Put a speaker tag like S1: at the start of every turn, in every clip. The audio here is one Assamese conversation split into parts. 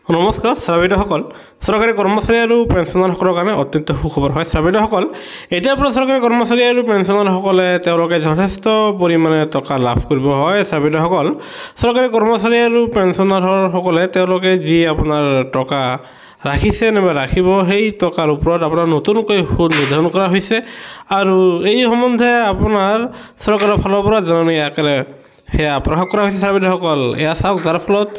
S1: নমস্কাৰ শ্ৰাৱিকসকল চৰকাৰী কৰ্মচাৰী আৰু পেঞ্চনাৰসকলৰ কাৰণে অত্যন্ত সুখবৰ হয় শ্ৰাৱিকসকল এতিয়াৰ পৰা চৰকাৰী কৰ্মচাৰী আৰু পেঞ্চনাৰসকলে তেওঁলোকে যথেষ্ট পৰিমাণে টকা লাভ কৰিব হয় শ্ৰাৱিকসকল চৰকাৰী কৰ্মচাৰী আৰু পেঞ্চনাৰসকলে তেওঁলোকে যি আপোনাৰ টকা ৰাখিছে নাইবা ৰাখিব সেই টকাৰ ওপৰত আপোনাৰ নতুনকৈ সুদ নিৰ্ধাৰণ কৰা হৈছে আৰু এই সম্বন্ধে আপোনাৰ চৰকাৰৰ ফালৰ পৰা জাননী আকাৰে সেয়া প্ৰকাশ কৰা হৈছে শ্ৰাৱিকসকল এয়া চাওক যাৰ ফলত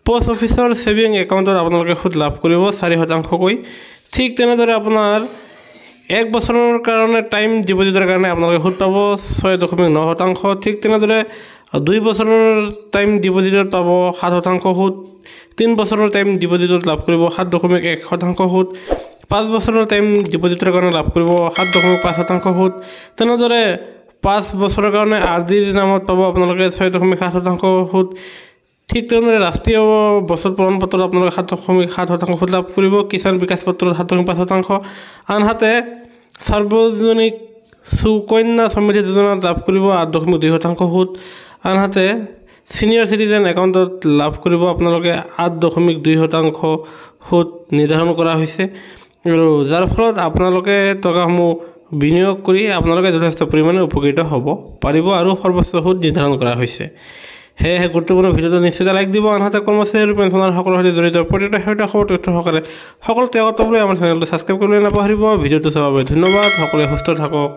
S1: পোষ্ট অফিচৰ সেভিং একাউণ্টত আপোনালোকে সুদ লাভ কৰিব 4% ঠিক তেনেদৰে আপোনাৰ 1 বছৰৰ কাৰণে টাইম ডিপজিটৰ কাৰণে আপোনালোকে সুদ পাব 6.9% ঠিক তেনেদৰে 2 বছৰৰ টাইম ডিপজিটত পাব 7% সুদ 3 বছৰৰ টাইম ডিপজিটত লাভ কৰিব 7.1% সুদ 5 বছৰৰ টাইম ডিপজিটৰ কাৰণে লাভ কৰিব 7.5% সুদ তেনেদৰে 5 বছৰৰ কাৰণে আৰডিৰ নামত পাব আপোনালোকে 6.7% সুদ ঠিক তেনেদৰে ৰাষ্ট্ৰীয় বচত প্ৰমাণ পত্ৰত আপোনালোকে 7.7% সুদ লাভ কৰিব কিষাণ বিকাশ পত্ৰত 7.5% আনহাতে সাৰ্বজনিক সুকন্যা সমৃদ্ধি যোজনাত লাভ কৰিব 8.2% সুদ আনহাতে সিনিয়ৰ সিটিজেন একাউণ্টত লাভ কৰিব আপোনালোকে 8.2% সুদ নিৰ্ধাৰণ কৰা হৈছে আৰু যাৰ ফলত আপোনালোকে টকাসমূহ বিনিয়োগ কৰি আপোনালোকে যথেষ্ট পৰিমাণে উপকৃত হ'ব পাৰিব আৰু সৰ্বোচ্চ সুদ নিৰ্ধাৰণ কৰা হৈছে হে গুৰুত্বপূৰ্ণ ভিডিওটো নিশ্চয় লাইক দিব আনহাতে কৰ্মচাৰী আৰু পেঞ্চনাৰসকলৰ সৈতে জড়িত প্ৰতিটো খবৰ তথ্য সকলে সকলো ত্যাগ কৰিবলৈ আমাৰ চেনেলটো ছাবস্ক্ৰাইব কৰিবলৈ নাপাহৰিব ভিডিওটো চাবৰ বাবে ধন্যবাদ সকলোৱে সুস্থ থাকক